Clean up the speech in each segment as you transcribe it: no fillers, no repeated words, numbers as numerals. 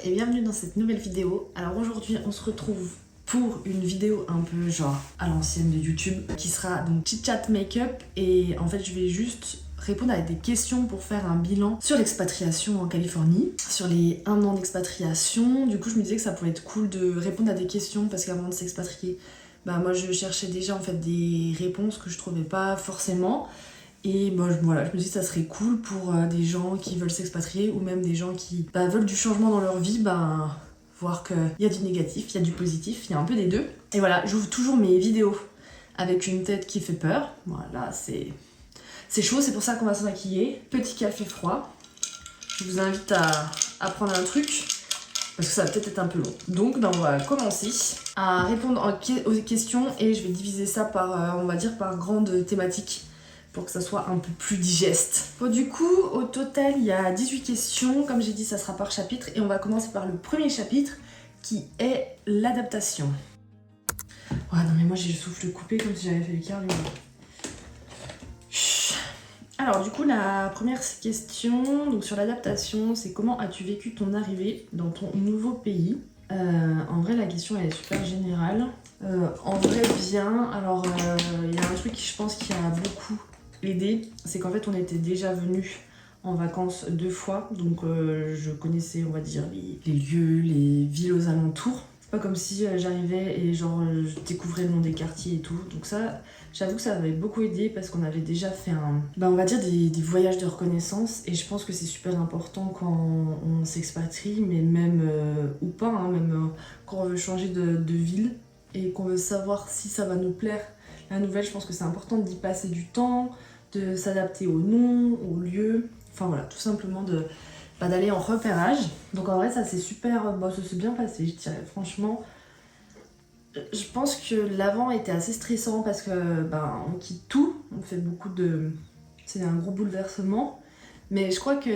et bienvenue dans cette nouvelle vidéo. Alors aujourd'hui on se retrouve pour une vidéo un peu genre à l'ancienne de YouTube qui sera donc chit chat make-up et en fait je vais juste répondre à des questions pour faire un bilan sur l'expatriation en Californie, sur les 1 an d'expatriation. Du coup je me disais que ça pouvait être cool de répondre à des questions parce qu'avant de s'expatrier, moi je cherchais déjà en fait des réponses que je trouvais pas forcément. Et voilà, je me dis que ça serait cool pour des gens qui veulent s'expatrier ou même des gens qui veulent du changement dans leur vie, voir qu'il y a du négatif, il y a du positif, il y a un peu des deux. Et voilà, j'ouvre toujours mes vidéos avec une tête qui fait peur. Voilà, c'est chaud, c'est pour ça qu'on va se maquiller. Petit café froid. Je vous invite à prendre un truc parce que ça va peut-être être un peu long. Donc on va commencer à répondre aux questions et je vais diviser ça par, on va dire, par grandes thématiques, pour que ça soit un peu plus digeste. Bon, du coup, au total, il y a 18 questions. Comme j'ai dit, ça sera par chapitre. Et on va commencer par le premier chapitre, qui est l'adaptation. Ouais, non mais moi j'ai le souffle coupé comme si j'avais fait le cardio. Alors du coup, la première question, donc sur l'adaptation, c'est comment as-tu vécu ton arrivée dans ton nouveau pays ? En vrai, la question elle est super générale. En vrai, bien. Alors, il y a un truc, je pense, qui a beaucoup aidé, c'est qu'en fait on était déjà venus en vacances 2 fois, donc je connaissais, on va dire, les lieux, les villes aux alentours. C'est pas comme si j'arrivais et genre je découvrais le nom des quartiers et tout, donc ça, j'avoue que ça m'avait beaucoup aidé parce qu'on avait déjà fait on va dire des voyages de reconnaissance, et je pense que c'est super important quand on s'expatrie, mais même ou pas, même quand on veut changer de ville et qu'on veut savoir si ça va nous plaire. La nouvelle, je pense que c'est important d'y passer du temps, de s'adapter au nom, au lieu, enfin voilà, tout simplement d'aller en repérage. Donc en vrai, ça c'est super, ça s'est bien passé, je dirais, franchement. Je pense que l'avant était assez stressant parce que on quitte tout, on fait c'est un gros bouleversement. Mais je crois que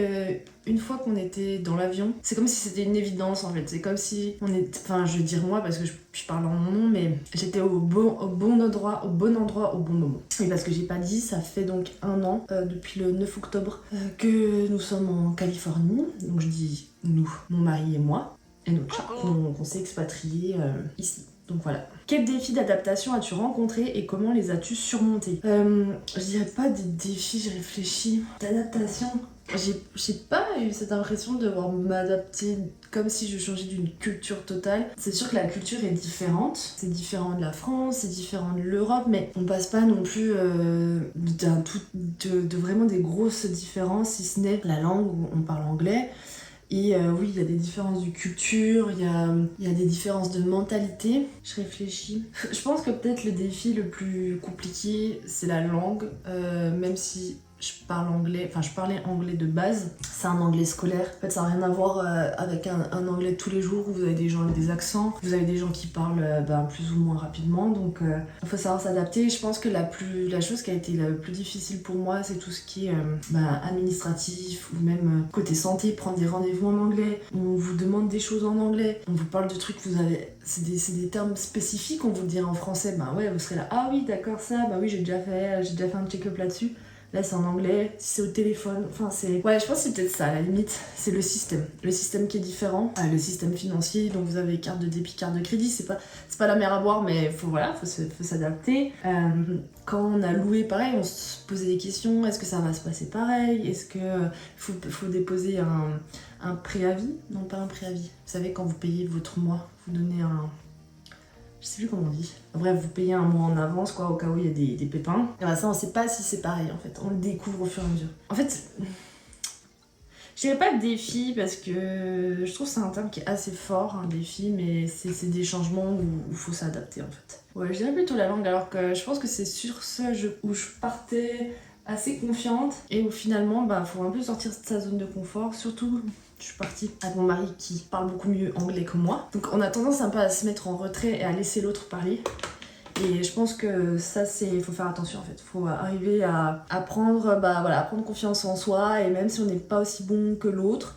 une fois qu'on était dans l'avion, c'est comme si c'était une évidence en fait. C'est comme si on était, enfin je veux dire moi parce que je parle en mon nom, mais j'étais au bon endroit au bon moment. Et parce que j'ai pas dit, ça fait donc 1 an, depuis le 9 octobre, que nous sommes en Californie. Donc je dis nous, mon mari et moi, et notre chat. On s'est expatriés ici. Donc voilà. Quels défis d'adaptation as-tu rencontrés et comment les as-tu surmontés ? Je dirais pas des défis, je réfléchis. D'adaptation, j'ai pas eu cette impression de devoir m'adapter comme si je changeais d'une culture totale. C'est sûr que la culture est différente. C'est différent de la France, c'est différent de l'Europe, mais on passe pas non plus de vraiment des grosses différences, si ce n'est la langue où on parle anglais. Et oui, il y a des différences de culture, il y a des différences de mentalité. Je réfléchis. Je pense que peut-être le défi le plus compliqué, c'est la langue, même si je parlais anglais de base. C'est un anglais scolaire. En fait, ça n'a rien à voir avec un anglais de tous les jours où vous avez des gens avec des accents, vous avez des gens qui parlent plus ou moins rapidement. Donc, il faut savoir s'adapter. Je pense que la chose qui a été la plus difficile pour moi, c'est tout ce qui est administratif ou même côté santé, prendre des rendez-vous en anglais. On vous demande des choses en anglais. On vous parle de trucs, c'est des termes spécifiques. On vous le dirait en français, ouais, vous serez là, ah oui, d'accord, ça, oui, j'ai déjà fait un check-up là-dessus. Là, c'est en anglais, si c'est au téléphone, c'est... Ouais, je pense que c'est peut-être ça, à la limite, c'est le système. Le système qui est différent, le système financier, donc vous avez carte de débit, carte de crédit, c'est pas la mer à boire, mais faut s'adapter. Quand on a loué, pareil, on se posait des questions, est-ce que ça va se passer pareil ? Est-ce que faut déposer un préavis ? Non, pas un préavis. Vous savez, quand vous payez votre mois, vous donnez je sais plus comment on dit. Bref, vous payez un mois en avance, au cas où il y a des pépins. Et ça, on sait pas si c'est pareil, en fait. On le découvre au fur et à mesure. En fait, je dirais pas défi, parce que je trouve que c'est un terme qui est assez fort, un défi, mais c'est des changements où il faut s'adapter, en fait. Ouais, je dirais plutôt la langue, alors que je pense que c'est sur ça où je partais assez confiante, et où finalement, faut un peu sortir de sa zone de confort, surtout... Je suis partie avec mon mari qui parle beaucoup mieux anglais que moi. Donc on a tendance un peu à se mettre en retrait et à laisser l'autre parler. Et je pense que ça, il faut faire attention en fait. Il faut arriver à prendre confiance en soi, et même si on n'est pas aussi bon que l'autre,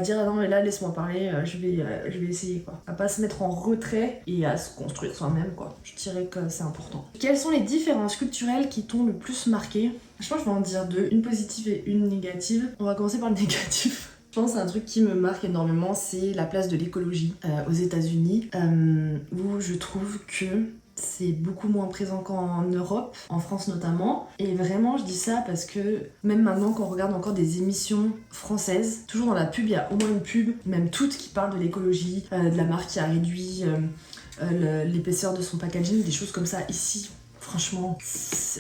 dire non mais là laisse-moi parler, je vais essayer quoi. À pas se mettre en retrait et à se construire soi-même quoi. Je dirais que c'est important. Quelles sont les différences culturelles qui t'ont le plus marqué ? Je pense que je vais en dire 2, une positive et une négative. On va commencer par le négatif. Je pense à un truc qui me marque énormément, c'est la place de l'écologie aux États-Unis, où je trouve que c'est beaucoup moins présent qu'en Europe, en France notamment. Et vraiment, je dis ça parce que même maintenant, quand on regarde encore des émissions françaises, toujours dans la pub, il y a au moins une pub, même toutes, qui parlent de l'écologie, de la marque qui a réduit l'épaisseur de son packaging, des choses comme ça. Ici, franchement,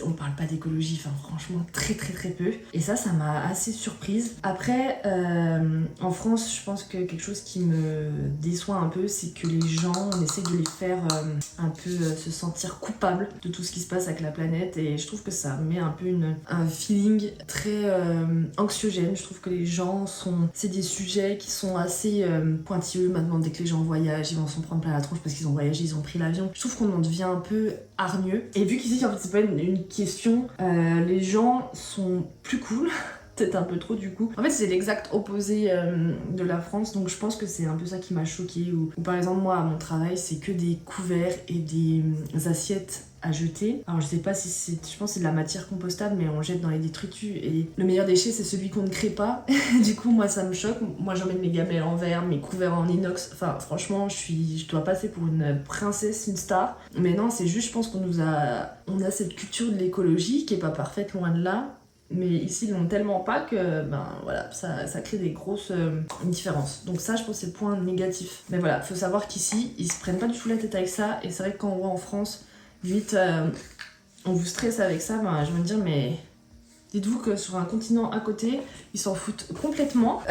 on parle pas d'écologie, enfin franchement très très très peu. Et ça m'a assez surprise. Après, en France, je pense que quelque chose qui me déçoit un peu, c'est que les gens, on essaie de les faire un peu se sentir coupables de tout ce qui se passe avec la planète. Et je trouve que ça met un peu un feeling très anxiogène. Je trouve que les gens c'est des sujets qui sont assez pointilleux maintenant. Dès que les gens voyagent, ils vont s'en prendre plein la tronche parce qu'ils ont voyagé, ils ont pris l'avion. Je trouve qu'on en devient un peu hargneux. Et vu qu'ici, en fait, c'est pas une question, les gens sont plus cool. Peut-être un peu trop du coup. En fait, c'est l'exact opposé de la France, donc je pense que c'est un peu ça qui m'a choquée. Ou par exemple, moi, à mon travail, c'est que des couverts et des assiettes à jeter. Alors je sais pas si je pense que c'est de la matière compostable, mais on jette dans les détritus et le meilleur déchet c'est celui qu'on ne crée pas. Du coup moi ça me choque. Moi j'emmène mes gamelles en verre, mes couverts en inox. Enfin franchement je dois passer pour une princesse, une star. Mais non, c'est juste, je pense on a cette culture de l'écologie qui est pas parfaite, loin de là. Mais ici ils l'ont tellement pas que voilà, ça crée des grosses différences. Donc ça je pense c'est le point négatif. Mais voilà, faut savoir qu'ici ils se prennent pas du tout la tête avec ça. Et c'est vrai que quand on va en France, vite, on vous stresse avec ça, je veux me dire, mais dites-vous que sur un continent à côté, ils s'en foutent complètement.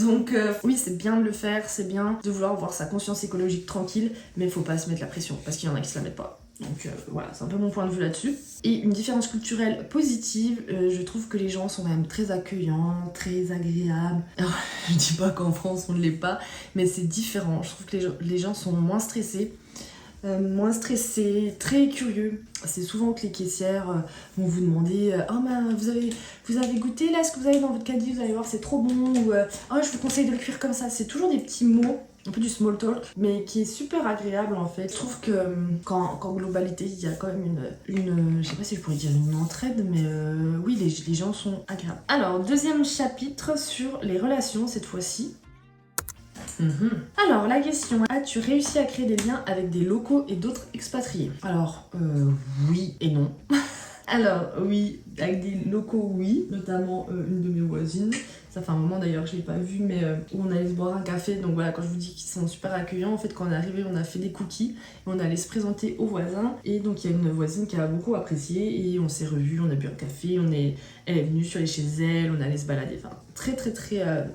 Donc oui, c'est bien de le faire, c'est bien de vouloir avoir sa conscience écologique tranquille, mais il faut pas se mettre la pression, parce qu'il y en a qui se la mettent pas. Donc voilà, c'est un peu mon point de vue là-dessus. Et une différence culturelle positive, je trouve que les gens sont quand même très accueillants, très agréables. Alors, je dis pas qu'en France on ne l'est pas, mais c'est différent. Je trouve que les gens sont moins stressés. Très curieux. C'est souvent que les caissières vont vous demander oh vous avez goûté là ce que vous avez dans votre caddie, vous allez voir c'est trop bon, ou oh je vous conseille de le cuire comme ça. C'est toujours des petits mots, un peu du small talk, mais qui est super agréable en fait. Je trouve que qu'en globalité il y a quand même une je sais pas si je pourrais dire une entraide, mais oui les gens sont agréables. Alors deuxième chapitre sur les relations cette fois-ci. Alors, la question, as-tu réussi à créer des liens avec des locaux et d'autres expatriés? Alors, oui et non. Alors, oui, avec des locaux, oui, notamment une de mes voisines. Ça fait un moment d'ailleurs que je l'ai pas vue, mais où on allait se boire un café. Donc voilà, quand je vous dis qu'ils sont super accueillants, en fait, quand on est arrivé, on a fait des cookies et on allait se présenter aux voisins. Et donc, il y a une voisine qui a beaucoup apprécié et on s'est revus, on a bu un café, elle est venue, je suis allée chez elle, on allait se balader. Enfin,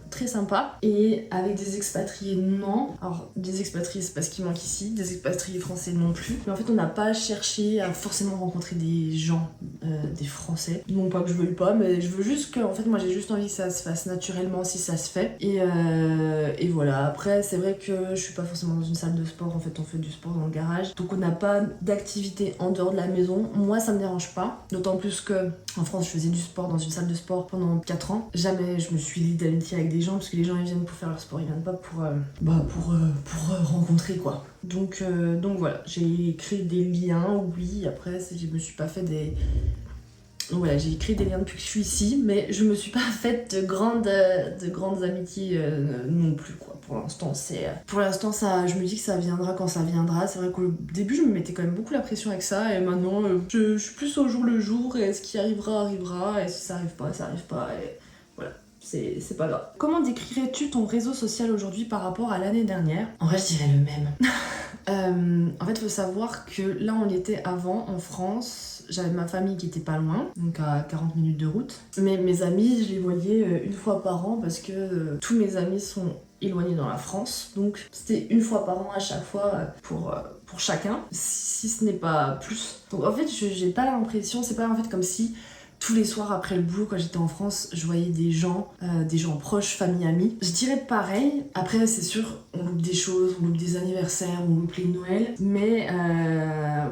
très sympa. Et avec des expatriés, non. Alors, des expatriés, c'est pas ce qui manque ici, des expatriés français non plus. Mais en fait, on n'a pas cherché à forcément rencontrer des gens, des Français. Non pas que je veuille pas, mais je veux juste que, en fait, moi j'ai juste envie que ça se fasse naturellement si ça se fait. Et voilà. Après, c'est vrai que je suis pas forcément dans une salle de sport. En fait, on fait du sport dans le garage. Donc, on n'a pas d'activité en dehors de la maison. Moi, ça me dérange pas. D'autant plus que en France, je faisais du sport dans une salle de sport pendant 4 ans. Jamais je me suis liée d'amitié avec des gens parce que les gens ils viennent pour faire leur sport, ils viennent pas pour rencontrer quoi. Donc voilà, j'ai créé des liens, oui. Après, je me suis pas fait des. Donc voilà, j'ai créé des liens depuis que je suis ici, mais je me suis pas faite de grandes amitiés non plus quoi. Pour l'instant, ça, je me dis que ça viendra quand ça viendra. C'est vrai qu'au début, je me mettais quand même beaucoup la pression avec ça, et maintenant, je suis plus au jour le jour, et ce qui arrivera, arrivera, et si ça arrive pas, ça arrive pas, et voilà. C'est pas grave. Comment décrirais-tu ton réseau social aujourd'hui par rapport à l'année dernière? En vrai, je dirais le même. En fait, il faut savoir que là, on était avant en France. J'avais ma famille qui était pas loin, donc à 40 minutes de route. Mais mes amis, je les voyais une fois par an parce que tous mes amis sont éloignés dans la France. Donc c'était une fois par an à chaque fois pour chacun, si ce n'est pas plus. Donc en fait, j'ai pas l'impression, c'est pas en fait comme si tous les soirs après le boulot, quand j'étais en France, je voyais des gens proches, famille, amis. Je dirais pareil. Après, c'est sûr, on loupe des choses, on loupe des anniversaires, on loupe les Noëls. Mais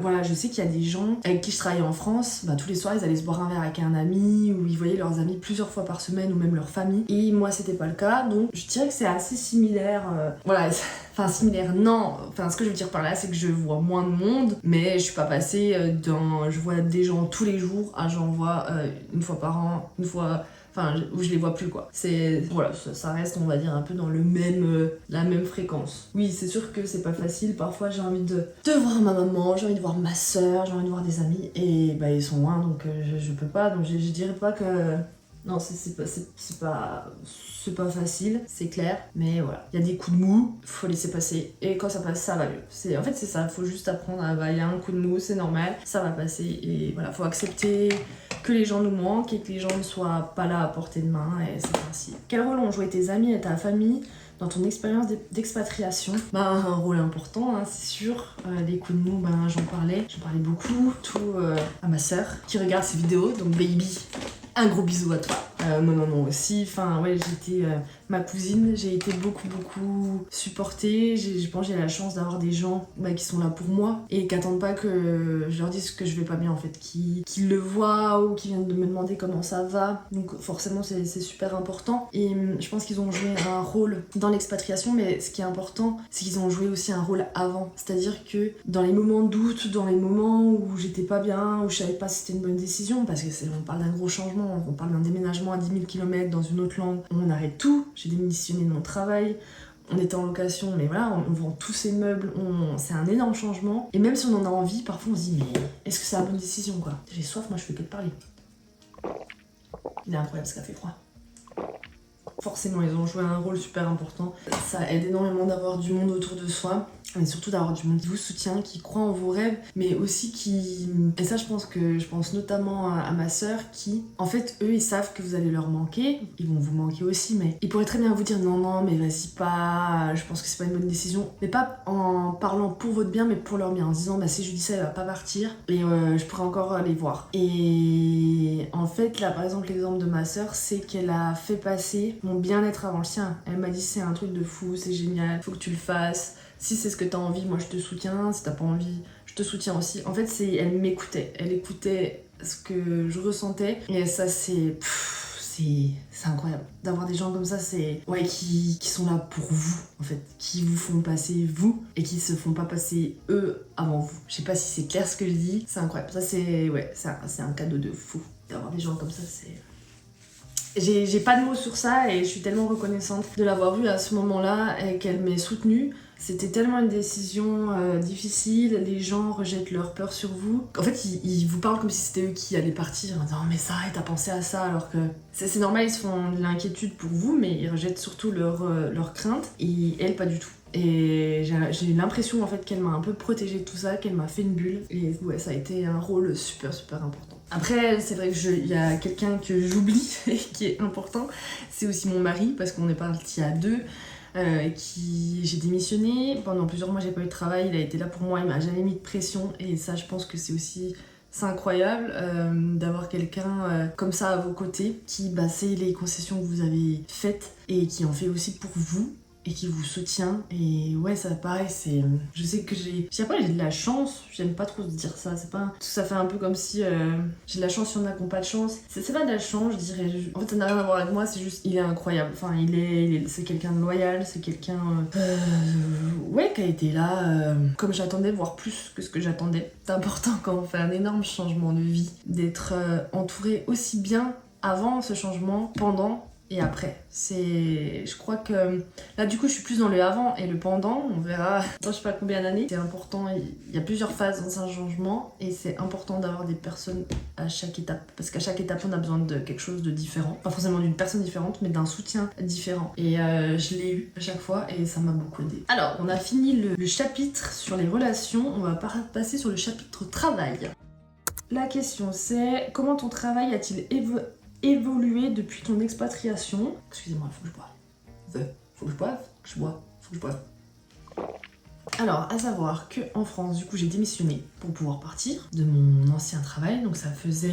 voilà, je sais qu'il y a des gens avec qui je travaillais en France. Tous les soirs, ils allaient se boire un verre avec un ami, ou ils voyaient leurs amis plusieurs fois par semaine, ou même leur famille. Et moi, c'était pas le cas. Donc, je dirais que c'est assez similaire. Voilà. Enfin, similaire, non. Enfin, ce que je veux dire par là, c'est que je vois moins de monde, mais je suis pas passée je vois des gens tous les jours, j'en vois une fois par an, une fois. enfin où je les vois plus quoi. C'est voilà, ça reste on va dire un peu dans le même la même fréquence. Oui, c'est sûr que c'est pas facile, parfois j'ai envie de voir ma maman, j'ai envie de voir ma soeur, j'ai envie de voir des amis et bah ils sont loin donc je peux pas, donc je dirais pas que non, c'est pas facile, c'est clair, mais voilà. Il y a des coups de mou, faut laisser passer, et quand ça passe, ça va mieux. En fait, c'est ça, faut juste apprendre à, bah, il y a un coup de mou, c'est normal, ça va passer, et voilà, faut accepter que les gens nous manquent, et que les gens ne soient pas là à portée de main, et c'est ainsi. Quel rôle ont joué tes amis et ta famille dans ton expérience d'expatriation? Bah, un rôle important, hein, c'est sûr. Les coups de mou, ben, j'en parlais beaucoup, tout à ma sœur, qui regarde ces vidéos, donc baby. Un gros bisou à toi. Ma maman aussi. Enfin, ouais, j'ai été ma cousine. J'ai été beaucoup supportée. Je pense que j'ai la chance d'avoir des gens qui sont là pour moi et qui attendent pas que je leur dise que je vais pas bien en fait. Qui le voient ou qui viennent de me demander comment ça va. Donc forcément, c'est super important. Et je pense qu'ils ont joué un rôle dans l'expatriation, mais ce qui est important, c'est qu'ils ont joué aussi un rôle avant. C'est-à-dire que dans les moments de doute, dans les moments où j'étais pas bien, où je savais pas si c'était une bonne décision, parce que on parle d'un gros changement, on parle d'un déménagement à 10 000 km dans une autre langue, on arrête tout, j'ai démissionné de mon travail, on était en location, mais voilà, on vend tous ces meubles, c'est un énorme changement. Et même si on en a envie, parfois on se dit, mais est-ce que c'est la bonne décision quoi? J'ai soif, moi je fais que de parler. Il est incroyable ce café froid. Forcément, ils ont joué un rôle super important. Ça aide énormément d'avoir du monde autour de soi, mais surtout d'avoir du monde qui vous soutient, qui croit en vos rêves, mais aussi qui... Et ça, je pense notamment à ma sœur qui, en fait, eux, ils savent que vous allez leur manquer. Ils vont vous manquer aussi, mais ils pourraient très bien vous dire non, mais vas-y pas, je pense que c'est pas une bonne décision. Mais pas en parlant pour votre bien, mais pour leur bien, en se disant si je dis ça, elle va pas partir et je pourrais encore les voir. Et en fait, là, par exemple, l'exemple de ma sœur, c'est qu'elle a fait passer mon bien-être avant le sien. Elle m'a dit c'est un truc de fou, c'est génial, faut que tu le fasses. Si c'est ce que t'as envie, moi je te soutiens. Si t'as pas envie, je te soutiens aussi. En fait, elle m'écoutait. Elle écoutait ce que je ressentais. Et ça, c'est incroyable. D'avoir des gens comme ça, qui sont là pour vous, en fait. Qui vous font passer vous et qui se font pas passer eux avant vous. Je sais pas si c'est clair ce que je dis. C'est incroyable. Ça, c'est un cadeau de fou. D'avoir des gens comme ça, c'est... J'ai pas de mots sur ça et je suis tellement reconnaissante de l'avoir vue à ce moment-là et qu'elle m'ait soutenue. C'était tellement une décision difficile, les gens rejettent leur peur sur vous. En fait, ils vous parlent comme si c'était eux qui allaient partir en disant « mais ça, et t'as pensé à ça ?» alors que c'est normal, ils se font de l'inquiétude pour vous, mais ils rejettent surtout leur crainte et elle, pas du tout. Et j'ai l'impression en fait qu'elle m'a un peu protégée de tout ça, qu'elle m'a fait une bulle et ouais, ça a été un rôle super important. Après, c'est vrai qu'il y a quelqu'un que j'oublie et qui est important, c'est aussi mon mari parce qu'on est partis à deux. J'ai démissionné, pendant plusieurs mois j'ai pas eu de travail, il a été là pour moi, il m'a jamais mis de pression et ça je pense que c'est incroyable d'avoir quelqu'un comme ça à vos côtés qui sait les concessions que vous avez faites et qui en fait aussi pour vous et qui vous soutient. Et ouais, ça pareil, je sais que j'ai de la chance, j'aime pas trop dire ça, ça fait un peu comme si j'ai de la chance si on n'a pas de chance. C'est pas de la chance, je dirais. En fait, ça n'a rien à voir avec moi, c'est juste, il est incroyable. Enfin, c'est quelqu'un de loyal, c'est quelqu'un qui a été là comme j'attendais, voire plus que ce que j'attendais. C'est important quand on fait un énorme changement de vie, d'être entouré aussi bien avant ce changement, pendant et après. Je crois que là du coup je suis plus dans le avant et le pendant, on verra dans je sais pas combien d'années. C'est important, il y a plusieurs phases dans un changement et c'est important d'avoir des personnes à chaque étape parce qu'à chaque étape on a besoin de quelque chose de différent, pas forcément d'une personne différente mais d'un soutien différent et je l'ai eu à chaque fois et ça m'a beaucoup aidé. Alors on a fini le chapitre sur les relations, on va passer sur le chapitre travail. La question c'est comment ton travail a-t-il évolué depuis ton expatriation? Excusez-moi, faut que je boive. Alors, à savoir que en France, du coup, j'ai démissionné pour pouvoir partir de mon ancien travail. Donc ça faisait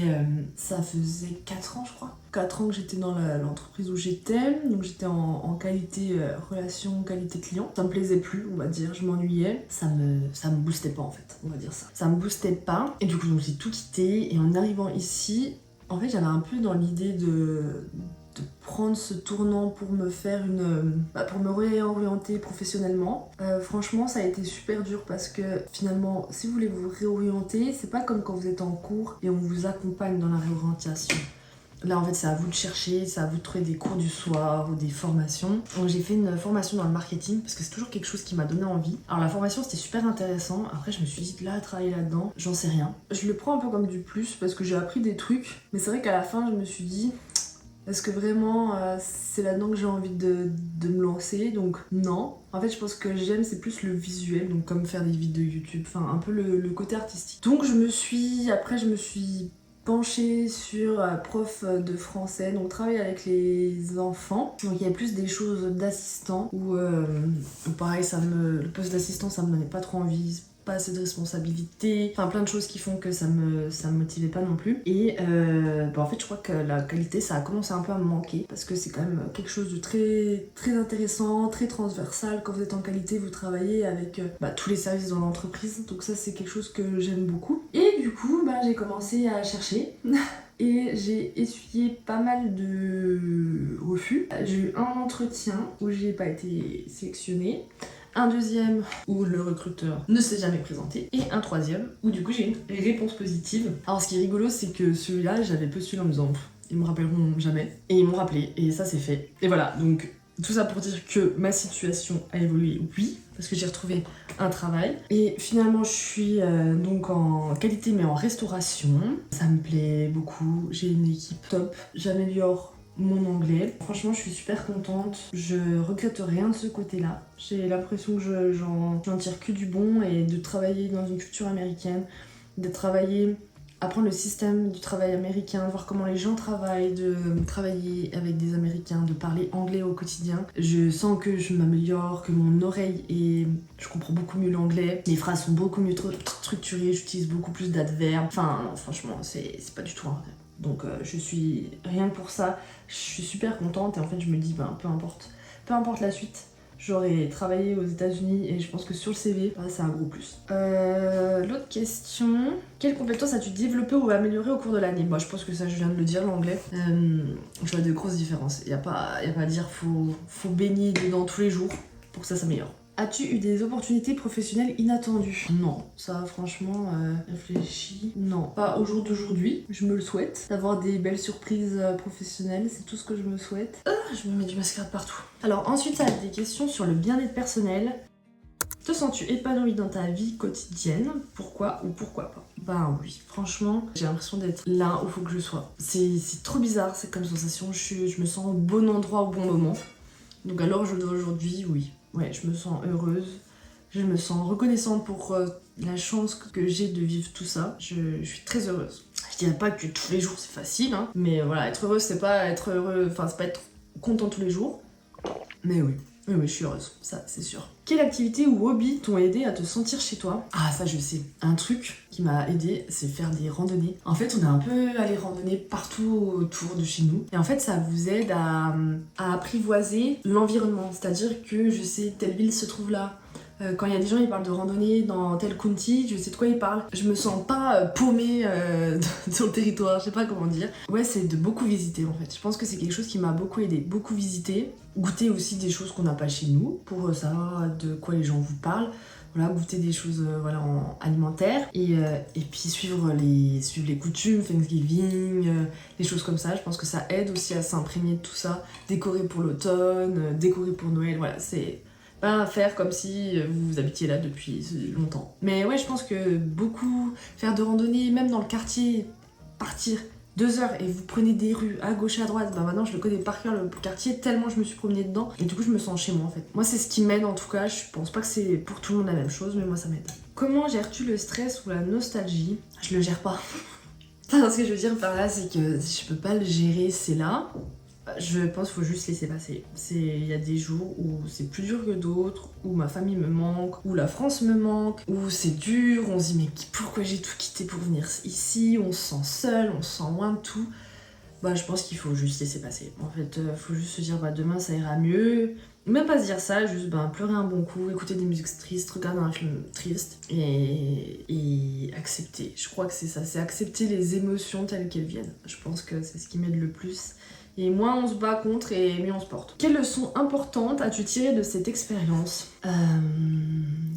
4 ans, je crois. 4 ans que j'étais dans l'entreprise où j'étais. Donc j'étais en qualité relation, qualité client. Ça me plaisait plus, on va dire. Je m'ennuyais. Ça me boostait pas, en fait. On va dire ça. Ça me boostait pas. Et du coup, j'ai tout quitté. Et en arrivant ici, en fait, j'avais un peu dans l'idée de prendre ce tournant pour me faire pour me réorienter professionnellement. Franchement, ça a été super dur parce que finalement, si vous voulez vous réorienter, c'est pas comme quand vous êtes en cours et on vous accompagne dans la réorientation. Là, en fait, c'est à vous de chercher, c'est à vous de trouver des cours du soir ou des formations. Donc, j'ai fait une formation dans le marketing parce que c'est toujours quelque chose qui m'a donné envie. Alors, la formation, c'était super intéressant. Après, je me suis dit, là, travailler là-dedans, j'en sais rien. Je le prends un peu comme du plus parce que j'ai appris des trucs. Mais c'est vrai qu'à la fin, je me suis dit, est-ce que vraiment c'est là-dedans que j'ai envie de me lancer? Donc, non. En fait, je pense que j'aime, c'est plus le visuel, donc comme faire des vidéos YouTube, enfin, un peu le côté artistique. Donc, après, je me suis penchée sur prof de français, donc travailler avec les enfants. Donc il y a plus des choses d'assistant où pareil, le poste d'assistant ça me donnait pas trop envie, pas assez de responsabilité, enfin plein de choses qui font que ça me motivait pas non plus. Et en fait je crois que la qualité ça a commencé un peu à me manquer parce que c'est quand même quelque chose de très très intéressant, très transversal. Quand vous êtes en qualité vous travaillez avec tous les services dans l'entreprise, donc ça c'est quelque chose que j'aime beaucoup. Et du coup j'ai commencé à chercher et j'ai essuyé pas mal de refus. J'ai eu un entretien où j'ai pas été sélectionnée, un deuxième où le recruteur ne s'est jamais présenté, et un troisième où du coup j'ai une réponse positive. Alors ce qui est rigolo c'est que celui-là j'avais postulé en me disant ils me rappelleront jamais, et ils m'ont rappelé et ça c'est fait. Et voilà, donc tout ça pour dire que ma situation a évolué, oui, parce que j'ai retrouvé un travail. Et finalement, je suis donc en qualité, mais en restauration. Ça me plaît beaucoup, j'ai une équipe top, j'améliore mon anglais. Franchement, je suis super contente. Je regrette rien de ce côté-là. J'ai l'impression que j'en tire que du bon, et de travailler dans une culture américaine, apprendre le système du travail américain, voir comment les gens travaillent, de travailler avec des Américains, de parler anglais au quotidien. Je sens que je m'améliore, que mon oreille je comprends beaucoup mieux l'anglais, mes phrases sont beaucoup mieux structurées, j'utilise beaucoup plus d'adverbes. Enfin, non, franchement, c'est pas du tout un rêve. Donc je suis, rien que pour ça, je suis super contente, et en fait je me dis, peu importe la suite. J'aurais travaillé aux États-Unis et je pense que sur le CV, c'est un gros plus. L'autre question. Quelles compétences as-tu développées ou améliorées au cours de l'année? Moi, je pense que ça, je viens de le dire, l'anglais. Je vois de grosses différences. Il n'y a pas à dire, faut baigner dedans tous les jours pour que ça s'améliore. As-tu eu des opportunités professionnelles inattendues? Non, ça franchement, réfléchis. Non, pas au jour d'aujourd'hui. Je me le souhaite. D'avoir des belles surprises professionnelles, c'est tout ce que je me souhaite. Je me mets du mascara partout. Alors ensuite, ça a des questions sur le bien-être personnel. Te sens-tu épanoui dans ta vie quotidienne? Pourquoi ou pourquoi pas? Ben oui, franchement, j'ai l'impression d'être là où il faut que je sois. C'est trop bizarre, c'est comme sensation. Je me sens au bon endroit au bon moment. Donc à l'heure d'aujourd'hui, oui. Ouais, je me sens heureuse. Je me sens reconnaissante pour la chance que j'ai de vivre tout ça. Je suis très heureuse. Je dirais pas que tous les jours c'est facile, hein, mais voilà, être heureuse c'est pas être heureux, enfin c'est pas être content tous les jours. Mais oui, je suis heureuse, ça c'est sûr. Quelle activité ou hobby t'ont aidé à te sentir chez toi? Ah ça je sais, un truc qui m'a aidé c'est faire des randonnées. En fait on est un peu allé randonner partout autour de chez nous, et en fait ça vous aide à apprivoiser l'environnement, c'est-à-dire que je sais telle ville se trouve là. Quand il y a des gens ils parlent de randonnée dans tel county, je sais de quoi ils parlent. Je me sens pas paumée sur le territoire, je sais pas comment dire. Ouais, c'est de beaucoup visiter en fait. Je pense que c'est quelque chose qui m'a beaucoup aidé. Beaucoup visiter, goûter aussi des choses qu'on n'a pas chez nous pour savoir de quoi les gens vous parlent. Voilà, goûter des choses alimentaires et puis suivre les coutumes, Thanksgiving, les choses comme ça. Je pense que ça aide aussi à s'imprégner de tout ça. Décorer pour l'automne, décorer pour Noël, voilà, c'est pas faire comme si vous habitiez là depuis longtemps. Mais ouais, je pense que beaucoup faire de randonnée, même dans le quartier, partir 2 heures et vous prenez des rues à gauche et à droite, maintenant je le connais par cœur le quartier tellement je me suis promenée dedans, et du coup je me sens chez moi en fait. Moi c'est ce qui m'aide en tout cas, je pense pas que c'est pour tout le monde la même chose, mais moi ça m'aide. Comment gères-tu le stress ou la nostalgie? Je le gère pas. Enfin, ce que je veux dire par là c'est que si je peux pas le gérer, c'est là. Je pense qu'il faut juste laisser passer. Il y a des jours où c'est plus dur que d'autres, où ma famille me manque, où la France me manque, où c'est dur, on se dit mais pourquoi j'ai tout quitté pour venir ici, on se sent seul, on se sent loin de tout. Je pense qu'il faut juste laisser passer. En fait, faut juste se dire demain ça ira mieux. Même pas se dire ça, juste pleurer un bon coup, écouter des musiques tristes, regarder un film triste et accepter. Je crois que c'est ça, c'est accepter les émotions telles qu'elles viennent. Je pense que c'est ce qui m'aide le plus. Et moins on se bat contre et mieux on se porte. Quelles leçons importantes as-tu tirées de cette expérience?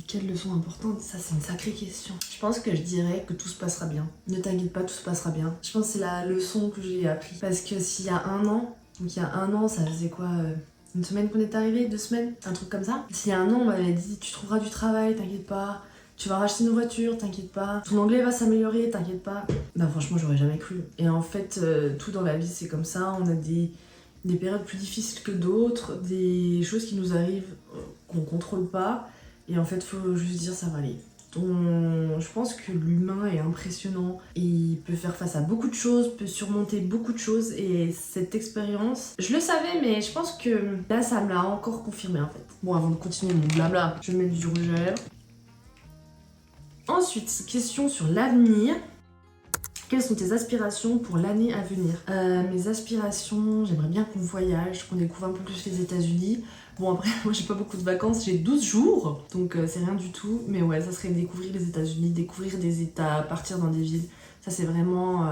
Quelle leçon importante? Ça, c'est une sacrée question. Je pense que je dirais que tout se passera bien. Ne t'inquiète pas, tout se passera bien. Je pense que c'est la leçon que j'ai appris. Parce que s'il y a un an, donc il y a un an, ça faisait quoi une semaine qu'on est arrivé, 2 semaines, un truc comme ça. S'il y a un an, on m'avait dit tu trouveras du travail, t'inquiète pas. Tu vas racheter une voiture, t'inquiète pas. Ton anglais va s'améliorer, t'inquiète pas. Bah franchement, j'aurais jamais cru. Et en fait, tout dans la vie, c'est comme ça. On a des périodes plus difficiles que d'autres, des choses qui nous arrivent qu'on contrôle pas. Et en fait, faut juste dire ça va aller. Donc, je pense que l'humain est impressionnant et il peut faire face à beaucoup de choses, peut surmonter beaucoup de choses. Et cette expérience, je le savais, mais je pense que là, ça me l'a encore confirmé en fait. Bon, avant de continuer mon blabla, je vais mettre du rouge à lèvres. Ensuite, question sur l'avenir. Quelles sont tes aspirations pour l'année à venir? Mes aspirations, j'aimerais bien qu'on voyage, qu'on découvre un peu plus les États-Unis. Bon après, moi j'ai pas beaucoup de vacances, j'ai 12 jours, donc c'est rien du tout. Mais ouais, ça serait découvrir les États-Unis, découvrir des États, partir dans des villes. Ça c'est vraiment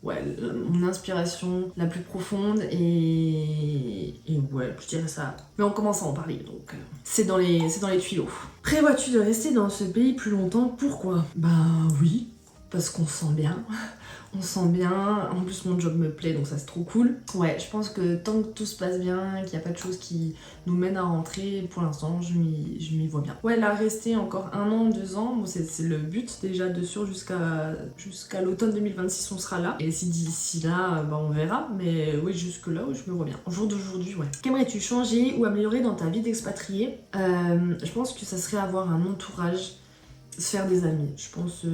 ouais, mon inspiration la plus profonde et ouais, je dirais ça. Mais on commence à en parler, donc c'est dans les tuyaux. Prévois-tu de rester dans ce pays plus longtemps? Pourquoi? Bah oui. Parce qu'on se sent bien, on se sent bien, en plus mon job me plaît donc ça c'est trop cool. Ouais, je pense que tant que tout se passe bien, qu'il n'y a pas de choses qui nous mènent à rentrer, pour l'instant je m'y vois bien. Ouais, là rester encore 1 an, 2 ans, bon, c'est le but déjà de sûr jusqu'à l'automne 2026 on sera là. Et si d'ici là, bah, on verra, mais oui jusque là je me vois bien. Au jour d'aujourd'hui, ouais. Qu'aimerais-tu changer ou améliorer dans ta vie d'expatrié? Je pense que ça serait avoir un entourage, se faire des amis. Je pense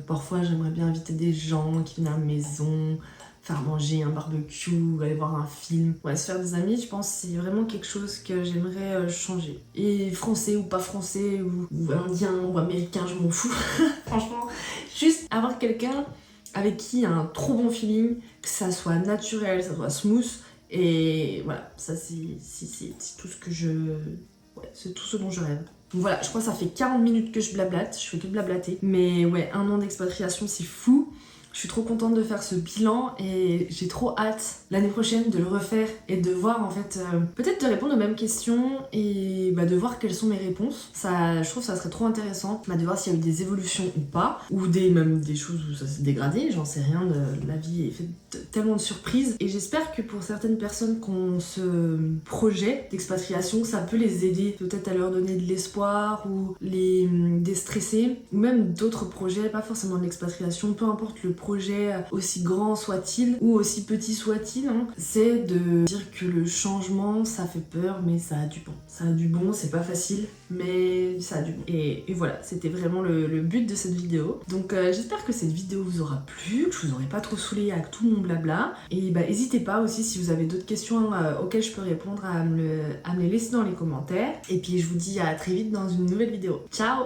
parfois j'aimerais bien inviter des gens qui viennent à la maison, faire manger un barbecue, aller voir un film. Ouais, se faire des amis, je pense que c'est vraiment quelque chose que j'aimerais changer. Et français ou pas français, ou indien ou américain, je m'en fous. Franchement, juste avoir quelqu'un avec qui il y a un trop bon feeling, que ça soit naturel, ça soit smooth. Et voilà, ça c'est tout ce que je... Ouais, c'est tout ce dont je rêve. Donc voilà, je crois que ça fait 40 minutes que je blablate, je fais que blablater. Mais ouais, 1 an d'expatriation, c'est fou. Je suis trop contente de faire ce bilan et j'ai trop hâte l'année prochaine de le refaire et de voir en fait, peut-être de répondre aux mêmes questions et bah, de voir quelles sont mes réponses. Ça, je trouve que ça serait trop intéressant de voir s'il y a eu des évolutions ou pas, ou même des choses où ça s'est dégradé, j'en sais rien, la vie est faite tellement de surprises. Et j'espère que pour certaines personnes qui ont ce projet d'expatriation, ça peut les aider, peut-être à leur donner de l'espoir ou les déstresser, ou même d'autres projets, pas forcément de l'expatriation, peu importe le projet, aussi grand soit-il ou aussi petit soit-il, hein, c'est de dire que le changement ça fait peur mais ça a du bon. Ça a du bon, c'est pas facile mais ça a du bon. Et voilà, c'était vraiment le but de cette vidéo. Donc j'espère que cette vidéo vous aura plu, que je vous aurai pas trop saoulé avec tout mon blabla. Et bah n'hésitez pas aussi si vous avez d'autres questions auxquelles je peux répondre à me les laisser dans les commentaires. Et puis je vous dis à très vite dans une nouvelle vidéo. Ciao!